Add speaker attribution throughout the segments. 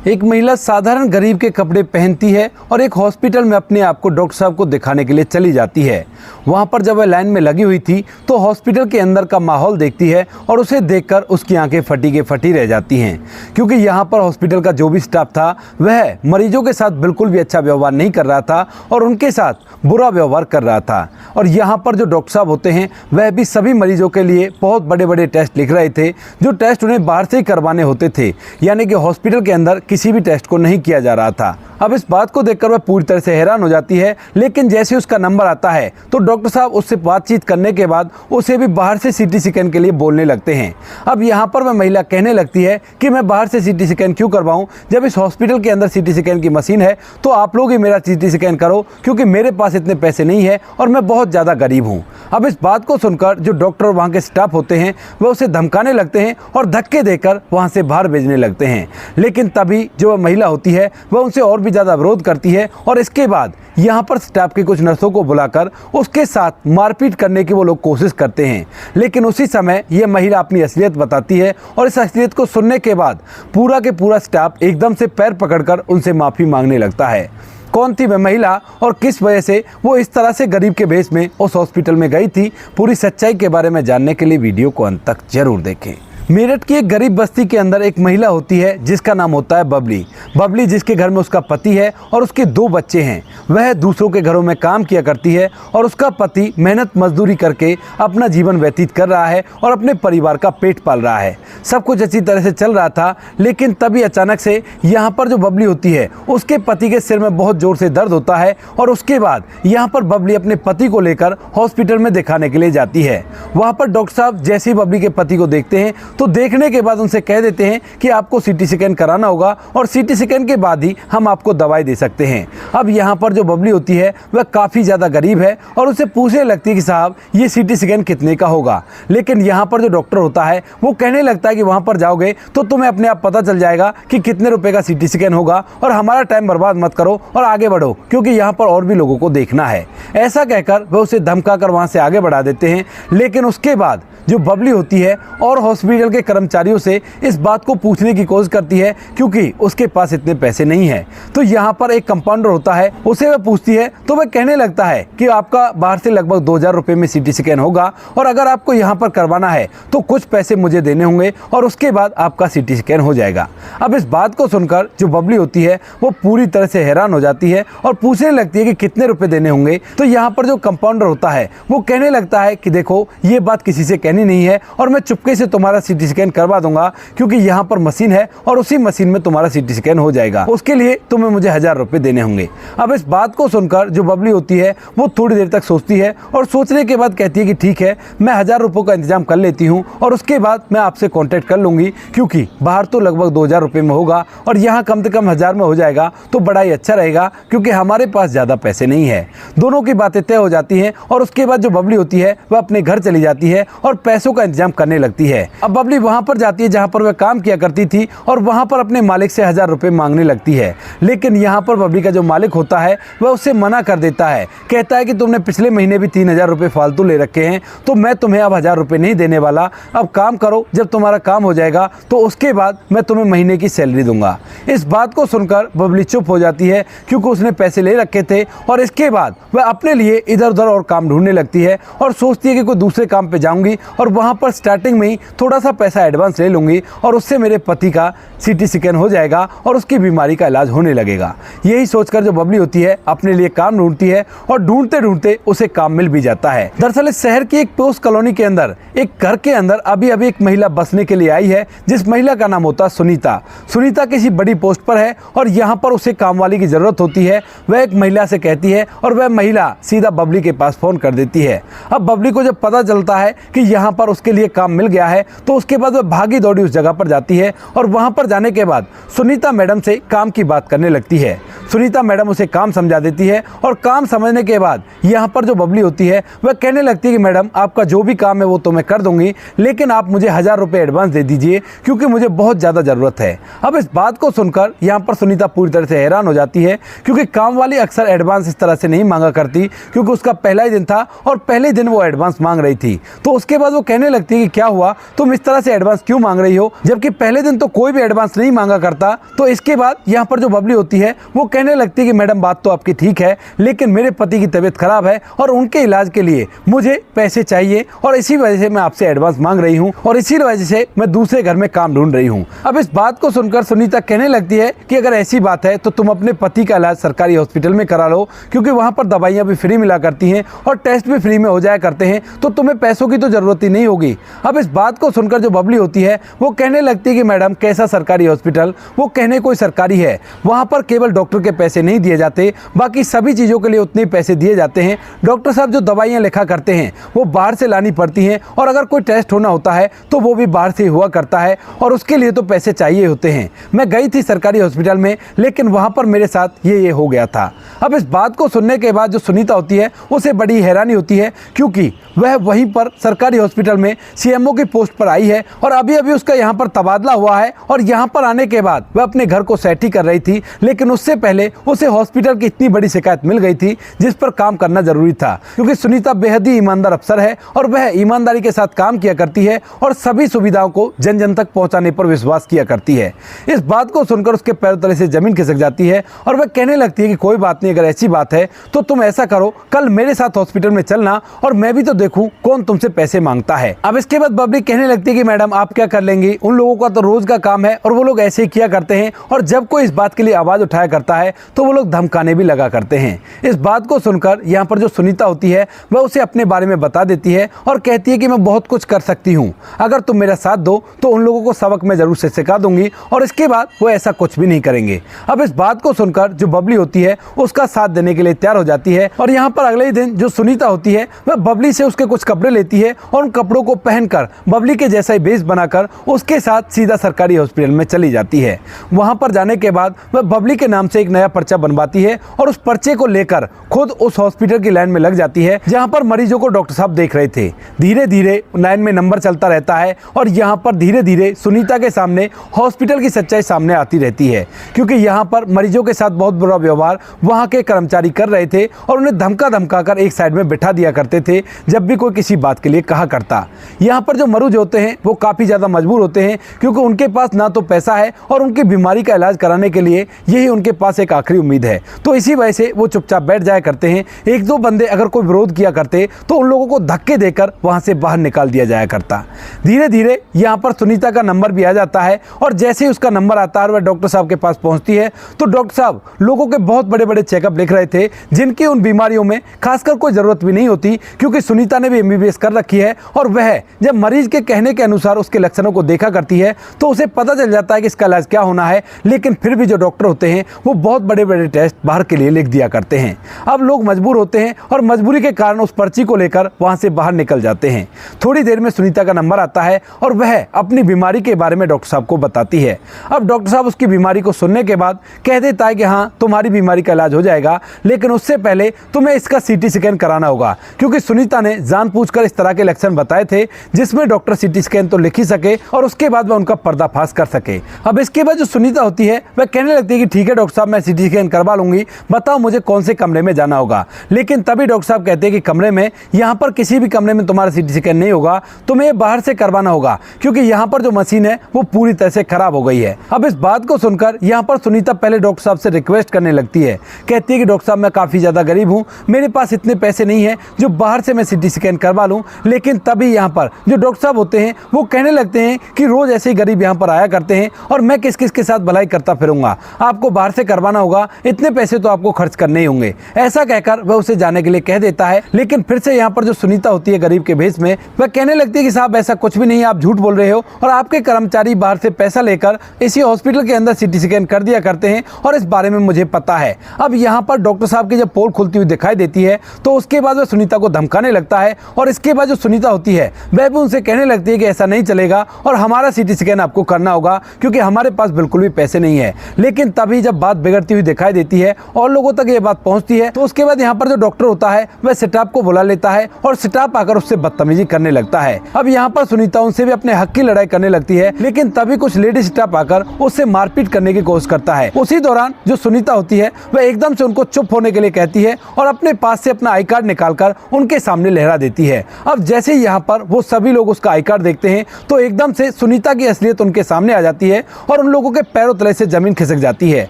Speaker 1: एक महिला साधारण गरीब के कपड़े पहनती है और एक हॉस्पिटल में अपने आप को डॉक्टर साहब को दिखाने के लिए चली जाती है। वहां पर जब वह लाइन में लगी हुई थी तो हॉस्पिटल के अंदर का माहौल देखती है और उसे देखकर उसकी आंखें फटी के फटी रह जाती हैं, क्योंकि यहाँ पर हॉस्पिटल का जो भी स्टाफ था वह मरीजों के साथ बिल्कुल भी अच्छा व्यवहार नहीं कर रहा था और उनके साथ बुरा व्यवहार कर रहा था। और यहाँ पर जो डॉक्टर साहब होते हैं वह भी सभी मरीजों के लिए बहुत बड़े बड़े टेस्ट लिख रहे थे, जो टेस्ट उन्हें बाहर से ही करवाने होते थे, यानी कि हॉस्पिटल के अंदर किसी भी टेस्ट को नहीं किया जा रहा था। अब इस बात को देखकर वह पूरी तरह से हैरान हो जाती है, लेकिन जैसे उसका नंबर आता है तो डॉक्टर साहब उससे बातचीत करने के बाद उसे भी बाहर से सीटी स्कैन के लिए बोलने लगते हैं। अब यहाँ पर वह महिला कहने लगती है कि मैं बाहर से सीटी स्कैन क्यों करवाऊँ, जब इस हॉस्पिटल के अंदर सीटी स्कैन की मशीन है तो आप लोग ही मेरा सीटी स्कैन करो, क्योंकि मेरे पास इतने पैसे नहीं है और मैं बहुत ज़्यादा गरीब हूँ। अब इस बात को सुनकर जो डॉक्टर वहाँ के स्टाफ होते हैं वह उसे धमकाने लगते हैं और धक्के देकर वहाँ से बाहर भेजने लगते हैं। लेकिन तभी जो वह महिला होती है वह उनसे और भी ज़्यादा विरोध करती है और इसके बाद यहाँ पर स्टाफ के कुछ नर्सों को बुलाकर उसके साथ मारपीट करने की वो लोग कोशिश करते हैं। लेकिन उसी समय ये महिला अपनी असलियत बताती है और इस असलियत को सुनने के बाद पूरा के पूरा स्टाफ एकदम से पैर पकड़कर उनसे माफ़ी मांगने लगता है। कौन थी वह महिला और किस वजह से वो इस तरह से गरीब के भेष में उस हॉस्पिटल में गई थी, पूरी सच्चाई के बारे में जानने के लिए वीडियो को अंत तक जरूर देखें। मेरठ की एक गरीब बस्ती के अंदर एक महिला होती है जिसका नाम होता है बबली। बबली जिसके घर में उसका पति है और उसके 2 बच्चे हैं। वह दूसरों के घरों में काम किया करती है और उसका पति मेहनत मजदूरी करके अपना जीवन व्यतीत कर रहा है और अपने परिवार का पेट पाल रहा है। सब कुछ अच्छी तरह से चल रहा था, लेकिन तभी अचानक से यहाँ पर जो बबली होती है उसके पति के सिर में बहुत ज़ोर से दर्द होता है और उसके बाद यहाँ पर बबली अपने पति को लेकर हॉस्पिटल में दिखाने के लिए जाती है। वहाँ पर डॉक्टर साहब जैसे ही बबली के पति को देखते हैं तो देखने के बाद उनसे कह देते हैं कि आपको सीटी स्कैन कराना होगा और सीटी स्कैन के बाद ही हम आपको दवाई दे सकते हैं। अब यहाँ पर जो बबली होती है वह काफ़ी ज़्यादा गरीब है और उसे पूछने लगती है कि साहब ये सीटी स्कैन कितने का होगा। लेकिन यहाँ पर जो डॉक्टर होता है वो कहने लगता है कि वहाँ पर जाओगे तो तुम्हें अपने आप पता चल जाएगा कि कितने रुपए का सीटी स्कैन होगा और हमारा टाइम बर्बाद मत करो और आगे बढ़ो, क्योंकि यहाँ पर और भी लोगों को देखना है। ऐसा कहकर वह उसे धमका कर वहाँ से आगे बढ़ा देते हैं। लेकिन उसके बाद जो बबली होती है और हॉस्पिटल के कर्मचारियों से इस बात को पूछने की कोशिश करती है, क्योंकि उसके पास इतने पैसे नहीं है। तो यहाँ पर एक कंपाउंडर होता है, उसे वह पूछती है तो वह कहने लगता है कि आपका बाहर से लगभग 2000 रुपये में सीटी स्कैन होगा और अगर आपको यहाँ पर करवाना है तो कुछ पैसे मुझे देने होंगे और उसके बाद आपका सीटी स्कैन हो जाएगा। अब इस बात को सुनकर जो बबली होती है वो पूरी तरह से हैरान हो जाती है और पूछने लगती है कि कितने रुपए देने होंगे। तो यहाँ पर जो कंपाउंडर होता है वो कहने लगता है कि देखो ये बात किसी से कहनी नहीं है और मैं चुपके से तुम्हारा सीटी स्कैन करवा दूंगा, क्योंकि यहाँ पर मशीन है और उसी मशीन में तुम्हारा सीटी स्कैन हो जाएगा। उसके लिए तुम्हें मुझे 1000 रुपये देने होंगे। अब इस बात को सुनकर जो बबली होती है वो थोड़ी देर तक सोचती है और सोचने के बाद कहती है कि ठीक है, मैं 1000 रुपयों का इंतजाम कर लेती हूँ और उसके बाद मैं आपसे कॉन्टैक्ट कर लूँगी, क्योंकि बाहर तो लगभग 2000 रुपये में होगा और यहाँ कम से कम 1000 में हो जाएगा तो बड़ा ही अच्छा रहेगा, क्योंकि हमारे पास ज़्यादा पैसे नहीं है। दोनों की बातें तय हो जाती हैं और उसके बाद जो बबली होती है वह अपने घर चली जाती है और पैसों का इंतजाम करने लगती है। अब बबली वहां पर जाती है जहां पर वह काम किया करती थी और वहां पर अपने मालिक से 1000 रुपये मांगने लगती है। लेकिन यहां पर बबली का जो मालिक होता है वह उससे मना कर देता है, कहता है कि तुमने पिछले महीने भी 3000 रुपये फालतू ले रखे हैं, तो मैं तुम्हें अब 1000 रुपये नहीं देने वाला। अब काम करो, जब तुम्हारा काम हो जाएगा तो उसके बाद मैं तुम्हें महीने की सैलरी दूंगा। इस बात को सुनकर बबली चुप हो जाती है, क्योंकि उसने पैसे ले रखे थे और इसके बाद वह अपने लिए इधर उधर और काम ढूंढने लगती है और सोचती है कि कोई दूसरे काम पे जाऊंगी और वहां पर स्टार्टिंग में ही थोड़ा सा पैसा एडवांस ले लूंगी और उससे मेरे पति का सीटी स्कैन हो जाएगा और उसकी बीमारी का इलाज होने लगेगा। यही सोचकर जो बबली होती है अपने लिए काम ढूंढती है और ढूंढते ढूंढते उसे काम मिल भी जाता है। दरअसल इस शहर की एक पोस्ट कॉलोनी के अंदर एक घर के अंदर अभी अभी एक महिला बसने के लिए आई है, जिस महिला का नाम होता है सुनीता। सुनीता किसी बड़ी पोस्ट पर है और यहाँ पर उसे काम वाली की जरूरत होती है। वह एक महिला से कहती है और वह महिला सीधा बबली के पास फोन कर देती है। अब बबली को जब पता चलता है कि यहाँ पर उसके लिए काम मिल गया है तो उसके बाद वह भागी दौड़ी उस जगह पर जाती है और वहाँ पर जाने के बाद सुनीता मैडम से काम की बात करने लगती है। सुनीता मैडम उसे काम समझा देती है और काम समझने के बाद यहाँ पर जो बबली होती है वह कहने लगती है कि मैडम आपका जो भी काम है वो तो मैं कर दूंगी, लेकिन आप मुझे 1000 रुपये एडवांस दे दीजिए क्योंकि मुझे बहुत ज़्यादा ज़रूरत है। अब इस बात को सुनकर यहाँ पर सुनीता पूरी तरह से हैरान हो जाती है क्योंकि काम वाली अक्सर एडवांस इस तरह से नहीं मांगा करती, क्योंकि उसका पहला ही दिन था और पहले दिन वो एडवांस मांग रही थी। तो उसके बाद वो कहने लगती है कि क्या हुआ, तुम इस तरह से एडवांस क्यों मांग रही हो, जबकि पहले दिन तो कोई भी एडवांस नहीं मांगा करता। तो इसके बाद यहाँ पर जो बबली होती है वो कहने लगती है कि मैडम बात तो आपकी ठीक है, लेकिन मेरे पति की तबीयत खराब है और उनके इलाज के लिए मुझे पैसे चाहिए और इसी वजह से मैं आपसे एडवांस मांग रही हूँ और इसी वजह से मैं दूसरे घर में काम ढूंढ रही हूँ। अब इस बात को सुनकर सुनीता कहने लगती है कि अगर ऐसी बात है तो तुम अपने पति का इलाज सरकारी हॉस्पिटल में करा लो, क्योंकि वहाँ पर दवाइयाँ भी फ्री मिला करती हैं और टेस्ट भी फ्री में हो जाया करते हैं, तो तुम्हें पैसों की तो जरूरत ही नहीं होगी। अब इस बात को सुनकर जो बबली होती है वो कहने लगती है कि मैडम कैसा सरकारी हॉस्पिटल, वो कहने कोई सरकारी है, वहाँ पर केवल डॉक्टर के पैसे नहीं दिए जाते, बाकी सभी चीज़ों के लिए उतने पैसे दिए जाते हैं। डॉक्टर साहब जो दवाइयाँ लिखा करते हैं वो बाहर से लानी पड़ती हैं और अगर कोई टेस्ट होना होता है तो वो भी बाहर से हुआ करता है और उसके लिए तो पैसे चाहिए होते हैं। मैं गई थी सरकारी हॉस्पिटल में, लेकिन वहाँ पर मेरे साथ ये हो गया था। अब इस बात को सुनने के बाद जो सुनीता होती है उसे बड़ी हैरानी होती है, क्योंकि वह वहीं पर सरकारी हॉस्पिटल में सीएमओ की पोस्ट पर आई है और अभी अभी उसका यहाँ पर तबादला हुआ है और यहाँ पर आने के बाद वह अपने घर को सेट ही कर रही थी, लेकिन उससे पहले उसे हॉस्पिटल की इतनी बड़ी शिकायत मिल गई थी जिस पर काम करना जरूरी था, क्योंकि सुनीता बेहद ही ईमानदार अफसर है और वह ईमानदारी के साथ काम किया करती है और सभी सुविधाओं को जन जन तक पहुँचाने पर विश्वास किया करती है। इस बात को सुनकर उसके पैरों तले से जमीन खिसक जाती है और वह कहने लगती है कि कोई बात नहीं, अगर ऐसी बात है तो तुम ऐसा करो, कल मेरे साथ हॉस्पिटल में चलना और मैं भी तो देखूं कौन तुमसे पैसे मांगता है। अब इसके बाद बबली कहने लगती है कि मैडम आप क्या कर लेंगी, उन लोगों का तो रोज का काम है और वो लोग ऐसे ही किया करते हैं और जब कोई इस बात के लिए आवाज उठाया करता है तो वो लोग धमकाने भी लगा करते हैं। इस बात को सुनकर यहाँ पर जो सुनीता होती है वह उसे अपने बारे में बता देती है और कहती है कि मैं बहुत कुछ कर सकती हूँ, अगर तुम मेरा साथ दो तो उन लोगों को सबक मैं जरूर से सिखा दूंगी और इसके बाद वो ऐसा कुछ भी नहीं करेंगे। अब इस बात को सुनकर जो बबली होती है उसका साथ देने के लिए तैयार हो जाती है और यहाँ पर अगले ही दिन जो सुनीता होती है वह बबली से उसके कुछ कपड़े लेती है और उन कपड़ों को पहनकर बबली के जैसा ही बेस बनाकर उसके साथ सीधा सरकारी हॉस्पिटल में चली जाती है। वहां पर जाने के बाद वह बबली के नाम से एक नया पर्चा बनवाती है और उस पर्चे को लेकर खुद उस हॉस्पिटल की लाइन में लग जाती है जहां पर मरीजों को डॉक्टर साहब देख रहे थे। धीरे धीरे लाइन में नंबर चलता रहता है और यहाँ पर धीरे धीरे सुनीता के सामने हॉस्पिटल की सच्चाई सामने आती रहती है, क्योंकि यहाँ पर मरीजों के साथ बहुत बुरा व्यवहार वहाँ के कर्मचारी कर रहे थे और उन्हें धमका धमकाकर एक साइड में बिठा दिया करते थे जब भी कोई किसी बात के लिए कहा करता। यहाँ पर जो मरीज होते हैं वो काफ़ी ज़्यादा मजबूर होते हैं, क्योंकि उनके पास ना तो पैसा है और उनकी बीमारी का इलाज कराने के लिए यही उनके पास एक आखिरी उम्मीद है। तो इसी वजह से वो चुपचाप बैठ जाया करते हैं। एक दो बंदे अगर कोई विरोध किया करते तो उन लोगों को धक्के देकर वहाँ से बाहर निकाल दिया जाया करता। धीरे धीरे यहाँ पर सुनीता का नंबर भी आ जाता है और जैसे ही उसका नंबर आता है वह डॉक्टर साहब के पास पहुँचती है तो डॉक्टर साहब लोगों के बहुत बड़े बड़े चेकअप लिख रहे थे जिनकी उन बीमारियों में खासकर कोई ज़रूरत भी नहीं होती, क्योंकि सुनीता ने भी MBBS कर रखी है और वह जब मरीज के कहने के अनुसार उसके लक्षणों को देखा करती है तो उसे पता चल जाता है कि इसका इलाज क्या होना है। लेकिन फिर भी जो डॉक्टर होते हैं वो बहुत बड़े बड़े टेस्ट बाहर के लिए लिख दिया करते हैं। अब लोग मजबूर होते हैं और मजबूरी के कारण उस पर्ची को लेकर वहाँ से बाहर निकल जाते हैं। थोड़ी देर में सुनीता का नंबर आता है और वह अपनी बीमारी के बारे में डॉक्टर साहब को बताती है। अब डॉक्टर साहब उसकी बीमारी को सुनने के बाद कह देता है कि हाँ तुम्हारी बीमारी का इलाज हो जाएगा, लेकिन उससे पहले तुम्हें इसका CT स्कैन कराना होगा, क्योंकि सुनीता ने जानबूझकर इस तरह के लक्षण बताए थे जिसमें डॉक्टर CT स्कैन तो लिख ही सके और उसके बाद वह उनका पर्दाफाश कर सके। अब इसके बाद जो सुनीता होती है वह कहने लगती है कि ठीक है डॉक्टर साहब मैं CT स्कैन करवा लूंगी, बताओ मुझे कौन से कमरे में जाना होगा। लेकिन तभी डॉक्टर साहब कहते हैं कि कमरे में, यहाँ पर किसी भी कमरे में तुम्हारा CT स्कैन नहीं होगा, तुम्हें बाहर से करवाना होगा, क्योंकि यहाँ पर जो मशीन है वो पूरी तरह से खराब हो गई है। अब इस बात को सुनकर यहाँ पर सुनीता पहले डॉक्टर साहब से रिक्वेस्ट करने लगती है, कहती है कि डॉक्टर साहब मैं काफ़ी ज़्यादा गरीब हूँ, मेरे पास इतने पैसे नहीं है जो बाहर से मैं CT स्कैन करवा लूँ। लेकिन तभी यहाँ पर जो डॉक्टर साहब होते हैं वो कहने लगते हैं कि रोज़ ऐसे ही गरीब यहाँ पर आया करते हैं और मैं किस किस के साथ भलाई करता फिरूंगा, आपको बाहर से करवाना होगा, इतने पैसे तो आपको खर्च करने ही होंगे। ऐसा कहकर वह उसे जाने के लिए कह देता है। लेकिन फिर से यहाँ पर जो सुनीता होती है गरीब के भेष में, वह कहने लगती है कि साहब ऐसा कुछ भी नहीं है, आप झूठ बोल रहे हो और आपके कर्मचारी बाहर से पैसा लेकर इसी हॉस्पिटल के अंदर CT स्कैन कर दिया करते हैं और इस बारे में मुझे पता है। अब यहाँ पर डॉक्टर साहब की जब पोल खुलती हुई दिखाई देती है तो उसके बाद वह सुनीता को धमकाने लगता है और इसके बाद जो सुनीता होती है वह भी उनसे कहने लगती है कि ऐसा नहीं चलेगा और हमारा CT स्कैन आपको करना होगा, क्योंकि हमारे पास बिल्कुल भी पैसे नहीं है। लेकिन तभी जब बात बिगड़ बिगड़ती हुई दिखाई देती है और लोगों तक ये बात पहुंचती है। तो उसके बाद यहाँ पर जो डॉक्टर होता है वह स्टाफ को बुला लेता है और स्टाफ आकर उससे बदतमीजी करने लगता है। अब यहाँ पर सुनीता उनसे भी अपने हक की लड़ाई करने लगती है, लेकिन तभी कुछ लेडी स्टाफ आकर उससे मारपीट करने की कोशिश करता है। उसी दौरान जो सुनीता होती है वह एकदम से उनको चुप होने के लिए कहती है और अपने पास से अपना आई कार्ड निकालकर उनके सामने लहरा देती है। अब जैसे ही यहाँ पर वो सभी लोग उसका आई कार्ड देखते हैं तो एकदम से सुनीता की असलियत उनके सामने आ जाती है और उन लोगों के पैरों तले से जमीन खिसक जाती है।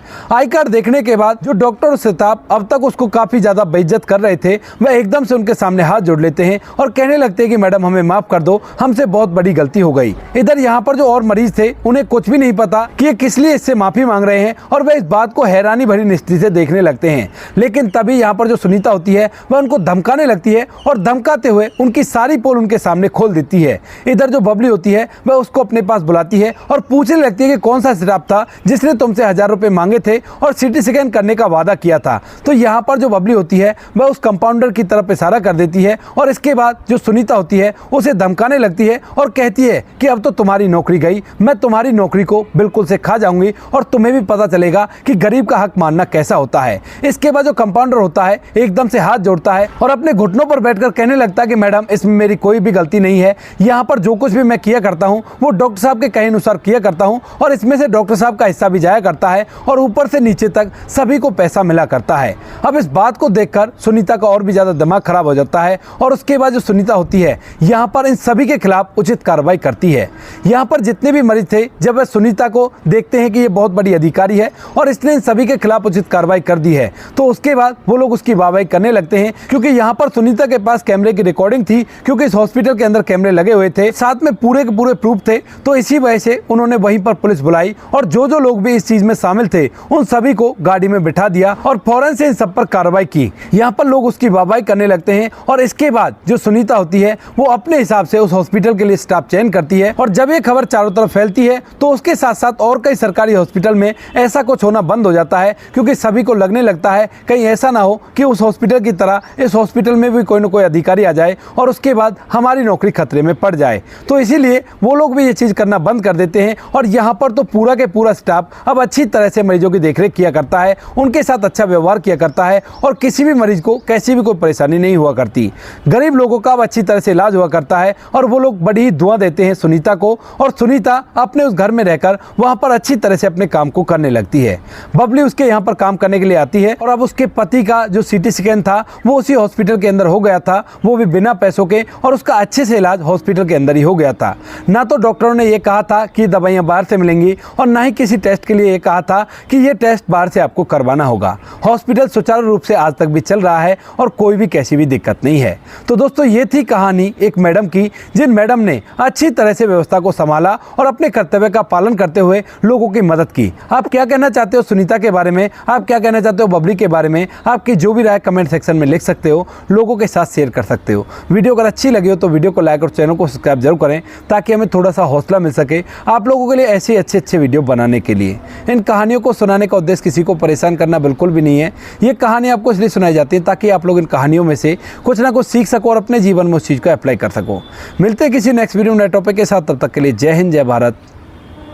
Speaker 1: आई कार्ड देखने के बाद जो डॉक्टर और स्टाफ अब तक उसको काफी ज्यादा बेइज्जत कर रहे थे वह एकदम से उनके सामने हाथ जोड़ लेते हैं और कहने लगते हैं कि मैडम हमें माफ कर दो, हमसे बहुत बड़ी गलती हो गई। इधर यहाँ पर जो और मरीज थे उन्हें कुछ भी नहीं पता कि ये किस लिए इससे माफी मांग रहे हैं और वह इस बात को हैरानी भरी दृष्टि से देखने लगते हैं। लेकिन तभी यहाँ पर जो सुनीता होती है वह उनको धमकाने लगती है और धमकाते हुए उनकी सारी पोल उनके सामने खोल देती है। इधर जो बबली होती है वह उसको अपने पास बुलाती है और पूछने लगती है कि कौन सा स्टाफ था जिसने तुमसे 1000 रुपए मांगे थे और सिटी स्कैन करने का वादा किया था। तो यहाँ पर जो बबली होती है वह उस कंपाउंडर की तरफ इशारा कर देती है और इसके बाद जो सुनीता होती है उसे धमकाने लगती है और कहती है कि अब तो तुम्हारी नौकरी गई, मैं तुम्हारी नौकरी को बिल्कुल से खा जाऊंगी और तुम्हें भी पता चलेगा कि गरीब का हक मानना कैसा होता है। इसके बाद जो कंपाउंडर होता है एकदम से हाथ जोड़ता है और अपने घुटनों पर बैठकर कहने लगता है कि मैडम इसमें मेरी कोई भी गलती नहीं है, यहाँ पर जो कुछ भी मैं किया करता हूँ वो डॉक्टर साहब के कहे अनुसार किया करता हूँ और इसमें से डॉक्टर साहब का हिस्सा भी जाया करता है और ऊपर से नीचे तक सभी को पैसा मिला करता है। अब इस बात को देखकर सुनीता का और भी ज्यादा दिमाग खराब हो जाता है और उसके बाद जो सुनीता होती है यहाँ पर इन सभी के खिलाफ उचित कार्रवाई करती है। यहाँ पर जितने भी मरीज थे जब वह सुनीता को देखते हैं कि ये बहुत बड़ी अधिकारी है और इसने इन सभी के खिलाफ उचित कार्रवाई कर दी है तो उसके बाद वो लोग उसकी वाहवाही करने लगते हैं, क्योंकि यहाँ पर सुनीता के पास कैमरे की रिकॉर्डिंग थी, क्योंकि इस हॉस्पिटल के अंदर कैमरे लगे हुए थे, साथ में पूरे के पूरे प्रूफ थे। तो इसी वजह से उन्होंने वहीं पर पुलिस बुलाई और जो जो लोग भी इस चीज में शामिल थे उन सभी को गाड़ी में बिठा दिया और फौरन से इन सब पर कार्रवाई की। यहाँ पर लोग उसकी वाहवाही करने लगते हैं और इसके बाद जो सुनीता होती है वो अपने हिसाब से उस हॉस्पिटल के लिए स्टाफ चयन करती है और जब ये खबर चारों तरफ फैलती है तो उसके साथ साथ और कई सरकारी हॉस्पिटल में ऐसा कुछ होना बंद हो जाता है, क्योंकि सभी को लगने लगता है कहीं ऐसा ना हो कि उस हॉस्पिटल की तरह इस हॉस्पिटल में भी कोई ना कोई अधिकारी आ जाए और उसके बाद हमारी नौकरी खतरे में पड़ जाए। तो इसीलिए वो लोग भी ये चीज़ करना बंद कर देते हैं और यहाँ पर तो पूरा के पूरा स्टाफ अब अच्छी तरह से मरीजों की देखरेख किया करता है, उनके साथ अच्छा व्यवहार किया करता है और किसी भी मरीज को कैसी भी कोई परेशानी नहीं हुआ करती। गरीब लोगों का अब अच्छी तरह से इलाज हुआ करता है और वो लोग बड़ी ही दुआ देते हैं सुनीता को और सुनीता अपने उस घर में रहकर वहाँ पर अच्छी तरह से अपने काम को करने लगती है। बबली उसके यहाँ पर काम करने के लिए आती है और अब उसके पति का जो सिटी स्कैन था वो उसी हॉस्पिटल के अंदर हो गया था, वो भी बिना पैसों के, और उसका अच्छे से इलाज हॉस्पिटल के अंदर ही हो गया था। ना तो डॉक्टरों ने ये कहा था कि दवाइयाँ बाहर से मिलेंगी और ना ही किसी टेस्ट के लिए ये कहा था कि ये टेस्ट बाहर से आपको करवाना होगा। हॉस्पिटल सुचारू रूप से आज तक भी चल रहा है और कोई भी कैसी भी दिक्कत नहीं है। तो दोस्तों ये थी कहानी एक मैडम की, जिन मैडम ने अच्छी तरह से व्यवस्था को संभाला और अपने कर्तव्य का पालन करते हुए लोगों की मदद की। आप क्या कहना चाहते हो सुनीता के बारे में, आप क्या कहना चाहते हो बबली के बारे में, आपकी जो भी राय कमेंट सेक्शन में लिख सकते हो, लोगों के साथ शेयर कर सकते हो। वीडियो अगर अच्छी लगी हो तो वीडियो को लाइक और चैनल को सब्सक्राइब जरूर करें ताकि हमें थोड़ा सा हौसला मिल सके आप लोगों के लिए ऐसे अच्छे वीडियो बनाने के लिए। इन कहानियों को सुनाने का उद्देश्य किसी को परेशान करना बिल्कुल भी नहीं है। ये कहानी आपको इसलिए सुनाई जाती है ताकि आप लोग इन कहानियों में से कुछ ना कुछ सीख सको और अपने जीवन में उस चीज़ को अप्लाई कर सको। मिलते हैं किसी नेक्स्ट वीडियो नए टॉपिक के साथ, तब तक के लिए जय हिंद, जय भारत,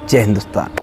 Speaker 1: जय हिंदुस्तान।